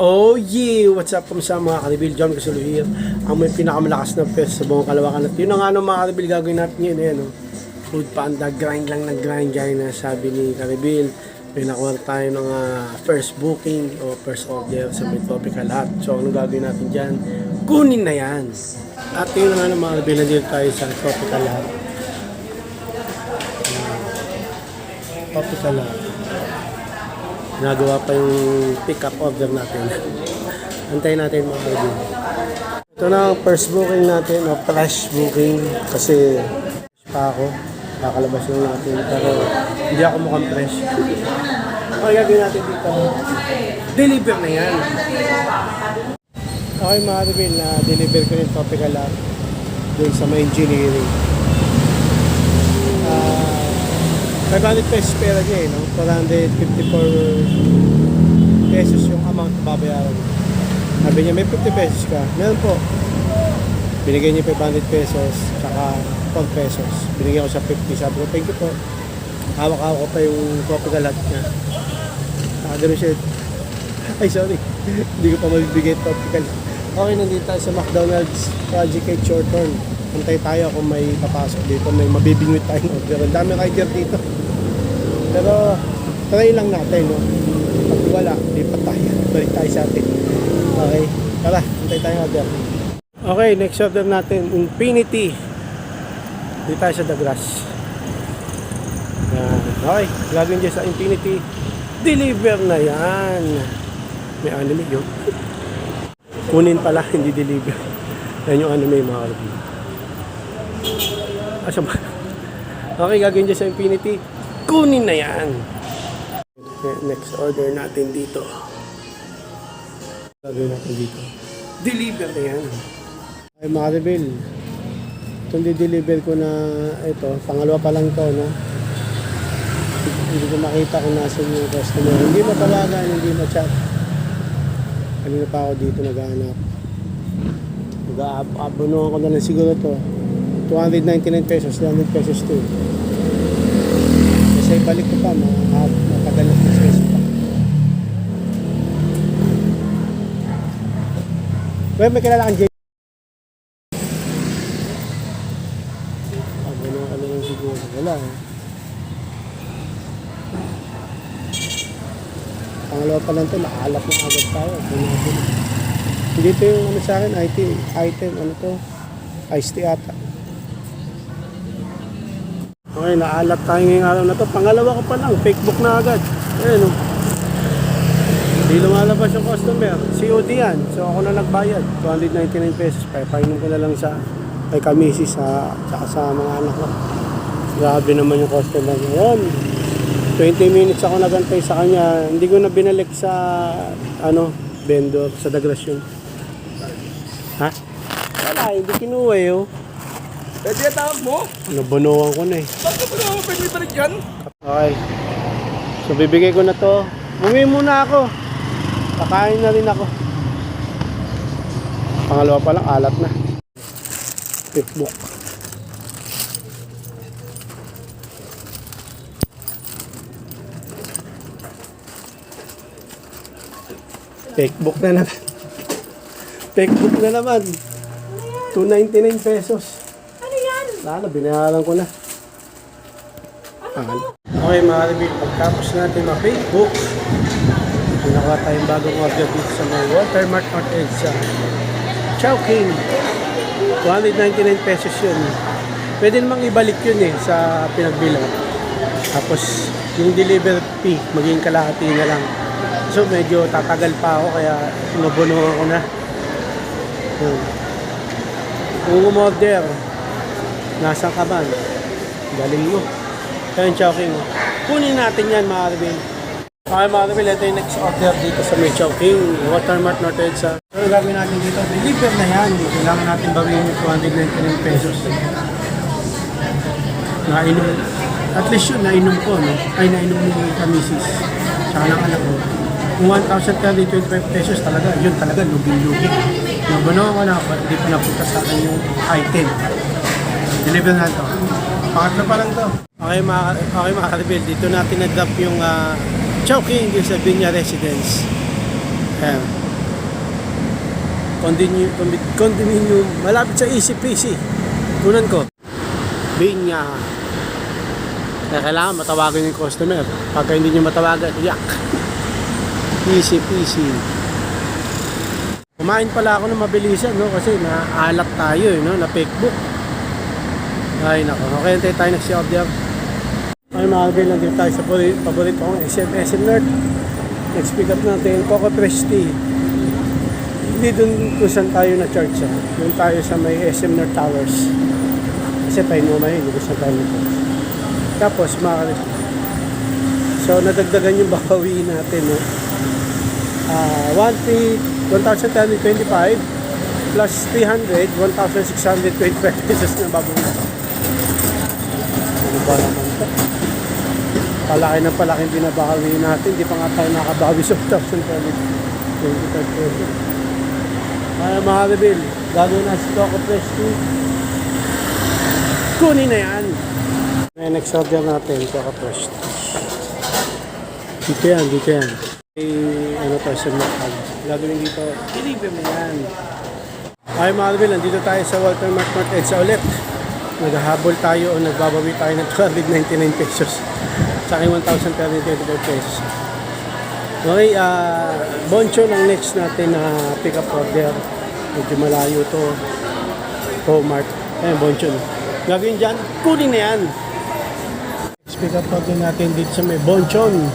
Oh yeah! What's up kamusta mga karibil? John Casuluhir, ang may pinakamalakas na pes sa buong Kalawakan. At yun ang ano mga karibil, gagawin natin yun. Ayan, oh. Food panda, grind lang ng grind dyan na sabi ni Karibil. May nakuha tayo ng first booking o first order sa may tropical hut. So ano gagawin natin dyan? Kunin na yan! At yun ang ano mga karibil, nandito tayo sa tropical hut. Tropical hut. Nagawa pa yung pick-up order natin. Antayin natin mga kaibigan. Ito na ang first booking natin, o fresh booking. Kasi pa ako, kakalabas lang natin. Pero hindi ako mukhang fresh. Okay, gagawin natin dito. Deliver na yan. Okay mga kaibigan, na-deliver ko yung tropical lab doon sa may engineering. 500 pesos pera niya no? 454 pesos yung amount na babayaran. Sabi niya, may 50 pesos ka. Meron po. Binigay niya 500 pesos, saka 4 pesos. Binigyan ko sa 50. Sabi ko, thank you po. Hawak-hawak ko pa yung tropical hut niya. Nakagano siya. Ay, sorry. Hindi ko pa mabibigay tropical. Okay, nandito tayo sa McDonald's Project 8 short turn. Antay tayo kung may papasok dito. May mabibingwit tayong order. Ang dami rider dito. Pero try lang natin, no? Pag wala, lipat tayo. Balik tayo sa atin. Okay, tara, antay tayong order. Okay, next order natin, Infinity. Dito tayo sa The Grass. Yan. Okay, gagawin dyan sa Infinity. Deliver na yan. May anime yun. Kunin pala, hindi deliver. Yan yung anime, mga kalabing. Asa ba? Okay, gagawin dyan sa Infinity. Kunin na yan. Next order natin dito. Gagawin natin dito. Deliver na yan. Ay mga rebel. Itong di-deliver ko na ito. Pangalawa pa lang ito, no? Hindi ko makita kung nasan yung customer. Hindi matawagan, hindi ma-chat. Kanina pa ako dito naghahanap. Mag-aabonohan ko na lang siguro ito. 299 pesos, 300 pesos to. Kasi balik ko pa, matagal na pesos pa. Well, may kilala kang Jay. Abonohan ka na lang siguro. Wala eh. Pangalawa pa lang ito, nakaalap na agad tayo. Hindi ito yung ano sa akin, item, ano to? Iced tea ata. Okay, naalat tayo ngayong araw na to. Pangalawa ko pa lang, fake book na agad. Ayan o. Hindi lumalabas yung customer. COD yan. So ako na nagbayad. 299 pesos. Painom ko na lang sa kay kamisis saka sa mga anak ko. Grabe naman yung customer. Ayan. 20 minutes ako nagantay sa kanya. Hindi ko na binalik sa vendor, sa Dagrasyon. Ha? Wala, hindi kinuha eh oh. Pwede yung tawag mo? Nabunuhan ko na eh. Bakit mo na pwede balik yan? Okay. So bibigay ko na to. Umuwi muna ako. Kakain na rin ako. Pangalawa pa lang, alat na. Pickbook. Pickbook na naman. Pickbook na naman. 299 pesos. Lalo, binayaran ko na. Okay mga kaibigan, pagtapos natin ma-Facebook, pinakuha tayong bagong order dito sa may Watermark North Edge sa Chowking. 299 pesos yun. Pwede namang ibalik yun eh sa pinagbilang. Tapos yung delivery fee, maging kalahati na lang. So medyo tatagal pa ako kaya nabunuhan ko na. Kung umorder, nasaan ka ba? Galing mo. Kaya yung Chowking. Kunin natin yan mga kaibigan. Okay mga kaibigan, ito yung next order dito sa may Chowking. Watermark North Edge. Ano gagawin natin dito? Deliver na yan. Kailangan natin bawiin yung 299 pesos. Nainom. At least yun, nainom ko. No? Ay, nainom mo yung kamisis. Tsaka ng anak ko. Kung 1,025 pesos talaga, yun talaga, lugi-lugi. Nabunuhan ko na, hindi pa napunta sa akin yung item. Deliver na ito. Pangatlo pa lang to. Okay mga karibil, dito natin na-drop yung Chowking sa Vinya Residence. Ayan. condominium, malapit sa Easy Peasy. Kunan ko. Binya. Kaya kailangan matawagan yung customer. Pagka hindi nyo matawagan, yak. Easy Peasy. Kumain pala ako ng mabilisan, no? Kasi naalat tayo, no? Na Facebook. Ay, nako. Okay, antay tayo nag-order. Ay, mga kabel, nandito tayo sa paborito kong SM North. Next pick up natin, Coco Fresh Tea. Hindi dun kung saan tayo na-charge siya. Doon tayo sa may SM North Towers. Kasi tayo naman yun, gusto tayo na-charge. Tapos, so, nadagdagan yung babawiin natin, no? 1,325 plus 300, 1,625 pesos na babawiin. Ano ba naman ito? Palaki ng palaking binabawiin natin. Di pa nga tayo nakabawi sa 1,025 pesos. Kaya mga kabil, gagawin na si Coco Fresh Tea. Kunin na yan. Next order natin, Coco Fresh Tea. Dito yan. Ano tayo sa Macau. Gagawin dito, deliver mo yan. Ay mga kabil, nandito tayo sa Walter Mart North EDSA ulit. Naghahabol tayo o nagbabawi tayo ng 299 pesos. Sa akin 1,325 pesos. Okay, Boncho ng next natin na pick up order. Medyo malayo to. Walmart. Ayan, Boncho. Gagawin dyan, kunin na yan. Next pick up order natin dito sa may Bonchon.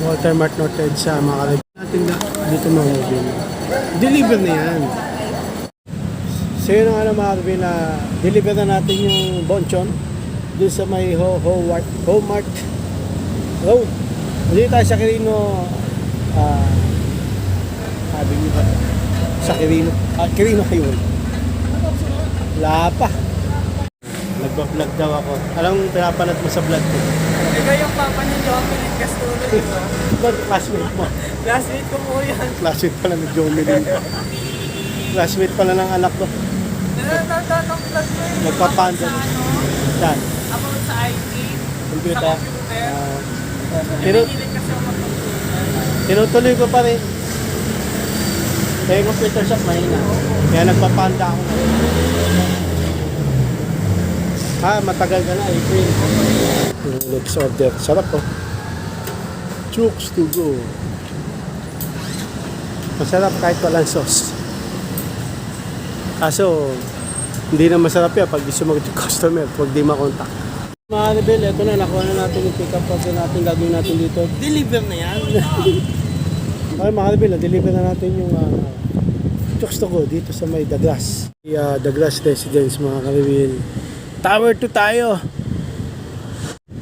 Walter Mart North EDSA. Mga kalagay natin dito mga mobile. Deliver na yan. So yun nga mga kalagay na deliver na natin yung Bonchon. Doon sa may Walmart Road. Dito tayo sa Quirino, sabi niyo ba? Sa Quirino, Quirino Highway. Wala pa. Nagpa-vlog daw ako. Anong pinapanat mo sa vlog ko? Ikaw yung papa ni Jomelyn Castulo, di ba? Ba't classmate mo? Classmate ko po yan. Classmate pala ni Jomelyn. Classmate pala ng anak ko. Nanatatan ng classmate. Nagpapanda. Saan? Ako sa IT. Computer. Sa computer. Pero Pinilit kasi ako mag-computer. tinutuloy ko pa rin. Kaya yung computer shop mahina. Kaya nagpapanda ako. Matagal ka na, April. Yung next order. Sarap po. Chooks to go. Masarap kahit walang sauce. Kaso, hindi na masarap yan pag di sumagot yung customer, pag di makontak. Mga rebel, eto na, nakuha na natin yung pick up order natin, gagawin natin dito. Deliver na yan! Okay mga rebel, deliver na natin yung chooks to go dito sa may Douglas. Douglas Residence mga rebel. Tower 2 tayo!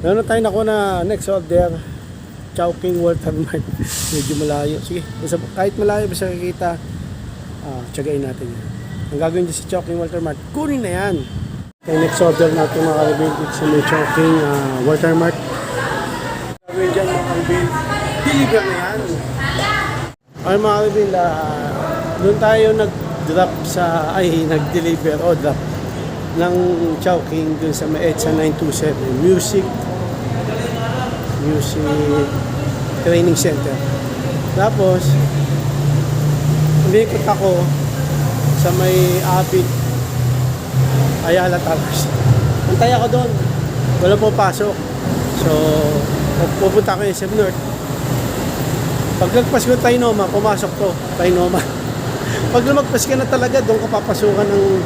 Meron tayo nakuha na next order. Chowking Walter Mart. Medyo malayo. Sige, kahit malayo, basta kikita, tiyagain natin yan. Ang gagawin dyan sa Chowking Walter Mart, kunin na yan. Okay, next order natin mga kalibin dito sa may Chowking Walter Mart. Gagawin dyan mga kalibin, deliver na yan. Okay mga kalibin, doon tayo nag-drop sa, nag-deliver o drop ng Chowking doon sa may EDSA 927 Music Training Center. Tapos, umikot ako sa may Apit Ayala Towers. Antay ako doon. Wala po pasok. So, pupunta ako yung SM North. Pag lagpas ko Tainoma, pumasok to. Tainoma. Pag lumagpas ka na talaga, doon ka papasukan ng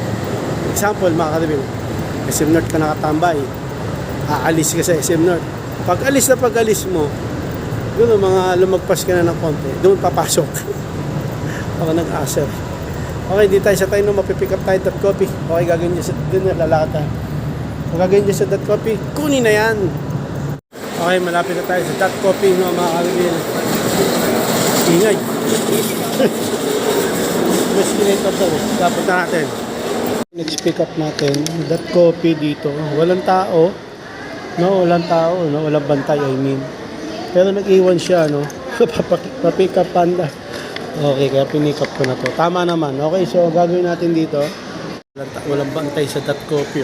example, mga kalibin. SM North ka nakatambay. Aalis ka sa SM North. Pag alis mo, doon mga lumagpas ka na ng konti, doon papasok. Ako nag-aser. Okay, di tayo sa tayo nung mapipick up tayo dot copy. Okay, gagawin niya sa doon na lalakad tayo. Kung gagawin niya sa dot copy, kunin na yan. Okay, malapit na tayo sa dot copy no, mga kalibin. Ingay. Mas kinito to. Dapat na natin. Next pick up natin, dot copy dito. Walang tao. No, walang tao, no, walang bantay, I mean. Pero nag-iwan siya, no. Papick up panda. Okay, kaya pinick up ko na to. Tama naman. Okay, so gagawin natin dito. Walang bantay sa dot copy.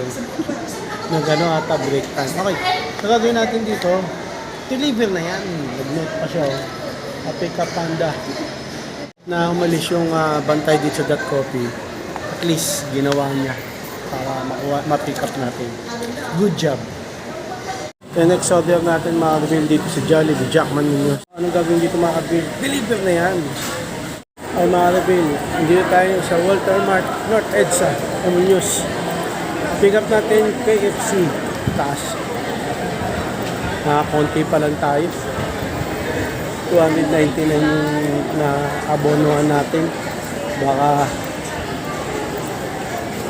Nag-ano ata, break time. Okay, so gagawin natin dito. Deliver na yan. Nag-note pa siya. Papick up panda. Na umalis yung bantay dito sa Dot Coffee. At least, ginawa niya para ma-pick up natin. Good job. The next order natin mga kabil dito sa Jollibee, Jackman Munoz. Anong gagawin dito mga kabil? Deliver na yan. Ay mga kabil, hindi na tayo sa Walter Mart, North EDSA, Munoz. Pick up natin KFC, taas. Konti pa lang tayo. 299 yung na-abonohan natin.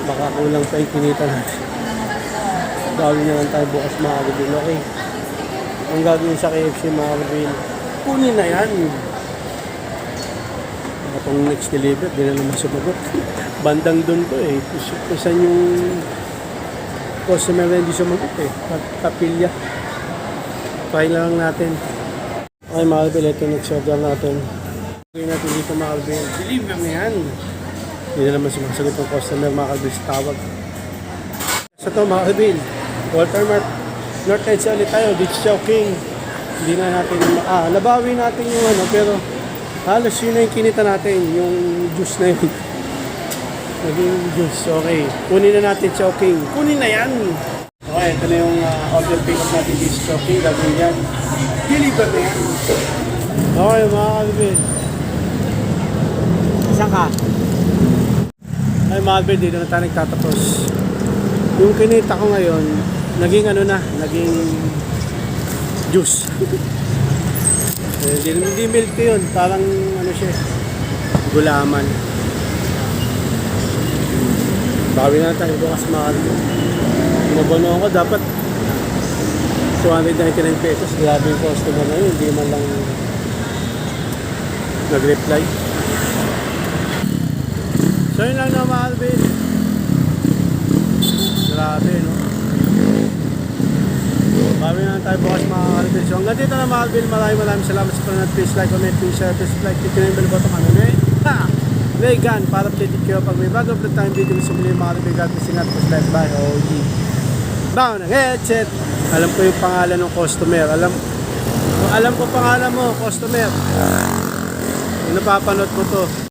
Baka kulang pa yung kinita natin. Gawin na lang tayo bukas mga kabil. Okay. Ang gagawin sa KFC mga kabil, kunin na yan. Itong next deliver, di na naman sumagot. Bandang doon to eh. Kung saan yung customer na hindi sumagot eh. Kapilya. Try lang natin. Okay mga kabil, ito next order natin. Gawin natin dito mga kabil. Deliver na yan. Hindi na naman sumasagot ng customer mga kabil sa tawag. Sa to mga kabil, Walter Mart, North Edge ulit tayo, dito sa King. Hindi na natin, nabawi natin yung pero halos yun na yung kinita natin, yung juice na yun. Naging juice, okay. Kunin na natin sa King. Kunin na yan! Okay, ito na yung order pick up natin dito sa King. Gagawin yan. Deliver na yan. Okay, mga kalibin. Saan ka? Ay, mga kalibin, dito na tayo nagtatapos. Yung kinita ko ngayon, naging naging juice. Hindi milk yun, parang siya, gulaman. Bawi na tayo bukas mahal. Pinabono ako, dapat 299 pesos. Grabe yung customer na yun, hindi man lang nag-reply. So yun lang na mga Alvin. Grabe, no? Bawi na tayo bukas mga Alvin. So hanggang dito na mga Alvin, maraming salamat sa panonood. Please like, comment, please share, please like, click yung bell button ano eh. Ha! Laygan, para updated kayo pag may bago upload tayong video sa muli mga Alvin. God bless ingat, please like, bye, OG. Bago ng headset. Alam ko yung pangalan ng customer. Alam ko pangalan mo, customer. Napapanood ko to.